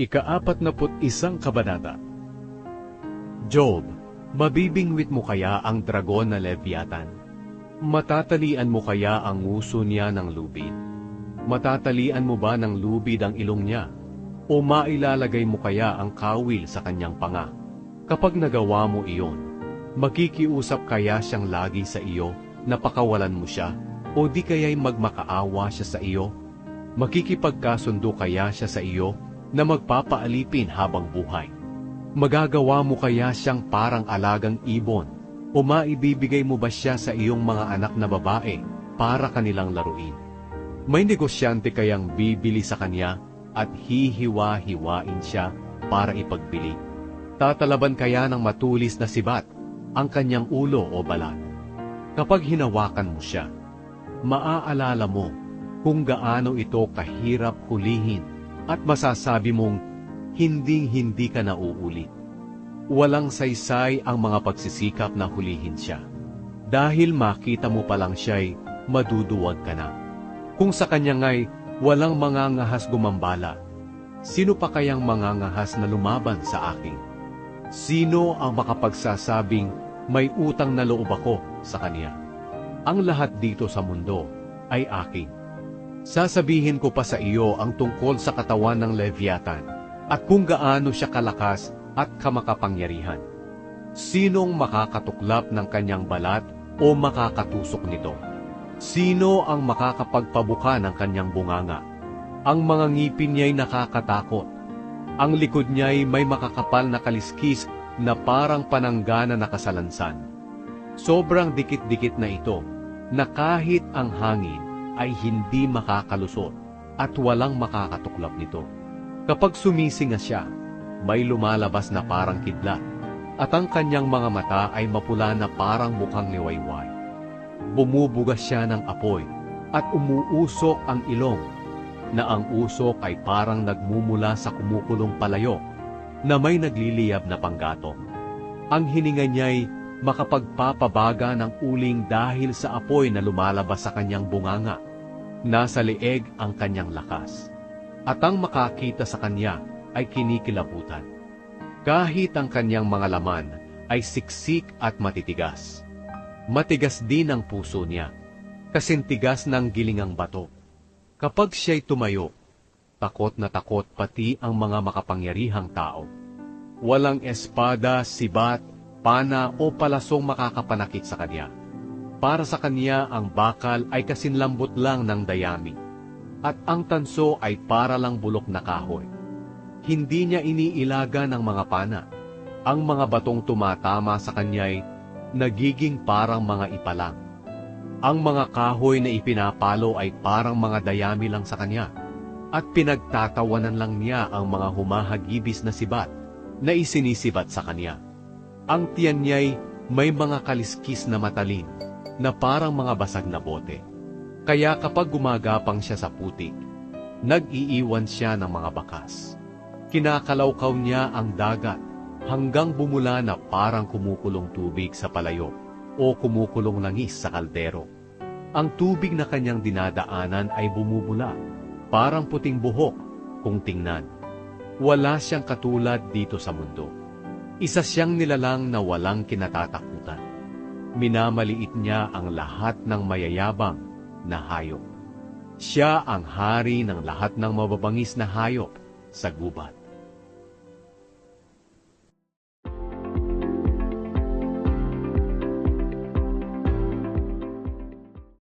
Ika-41 Kabanata. Job, mabibingwit mo kaya ang dragon na Leviathan? Matatalian mo kaya ang nguso niya ng lubid? Matatalian mo ba ng lubid ang ilong niya? O mailalagay mo kaya ang kawil sa kanyang panga? Kapag nagawa mo iyon, makikiusap kaya siyang lagi sa iyo na pakawalan mo siya? O di kaya'y magmakaawa siya sa iyo? Makikipagkasundo kaya siya sa iyo na magpapaalipin habang buhay? Magagawa mo kaya siyang parang alagang ibon? O maibibigay mo ba siya sa iyong mga anak na babae para kanilang laruin? May negosyante kayang bibili sa kanya at hihiwa-hiwain siya para ipagbili? Tatalaban kaya ng matulis na sibat ang kanyang ulo o balat? Kapag hinawakan mo siya, maaalala mo kung gaano ito kahirap hulihin at masasabi mong hinding-hindi ka nauulit. Walang saysay ang mga pagsisikap na hulihin siya. Dahil makita mo pa lang siya'y maduduwag ka na. Kung sa kanya nga'y walang mangangahas gumambala, sino pa kayang mangangahas na lumaban sa akin? Sino ang makapagsasabing may utang na loob ako sa kanya? Ang lahat dito sa mundo ay akin. Sasabihin ko pa sa iyo ang tungkol sa katawan ng Leviathan at kung gaano siya kalakas at kamakapangyarihan. Sinong makakatuklap ng kanyang balat o makakatusok nito? Sino ang makakapagpabuka ng kanyang bunganga? Ang mga ngipin niya'y nakakatakot. Ang likod niya'y may makakapal na kaliskis na parang pananggana na kasalansan. Sobrang dikit-dikit na ito na kahit ang hangin ay hindi makakalusot at walang makakatuklap nito. Kapag sumisinga siya, may lumalabas na parang kidlat, at ang kanyang mga mata ay mapula na parang mukhang liwayway. Bumubugas siya ng apoy, at umuusok ang ilong, na ang usok ay parang nagmumula sa kumukulong palayok, na may nagliliyab na panggatong. Ang hininga niya'y makapagpapabaga ng uling dahil sa apoy na lumalabas sa kanyang bunganga. Nasa leeg ang kanyang lakas, at ang makakita sa kanya ay kinikilabutan. Kahit ang kanyang mga laman ay siksik at matitigas. Matigas din ang puso niya, kasintigas ng gilingang bato. Kapag siya'y tumayo, takot na takot pati ang mga makapangyarihang tao. Walang espada, sibat, pana o palasong makakapanakit sa kanya. Para sa kanya ang bakal ay kasinlambot lang ng dayami, at ang tanso ay para lang bulok na kahoy. Hindi niya iniilaga ng mga pana. Ang mga batong tumatama sa kanya'y nagiging parang mga ipalang. Ang mga kahoy na ipinapalo ay parang mga dayami lang sa kanya, at pinagtatawanan lang niya ang mga humahagibis na sibat na isinisibat sa kanya. Ang tiyan niya'y may mga kaliskis na matalin, na parang mga basag na bote. Kaya kapag gumagapang siya sa putik, nag-iiwan siya ng mga bakas. Kinakalawkaw niya ang dagat hanggang bumula na parang kumukulong tubig sa palayok o kumukulong langis sa kaldero. Ang tubig na kanyang dinadaanan ay bumubula, parang puting buhok kung tingnan. Wala siyang katulad dito sa mundo. Isa siyang nilalang na walang kinatatakutan. Minamaliit niya ang lahat ng mayayabang na hayop. Siya ang hari ng lahat ng mababangis na hayop sa gubat.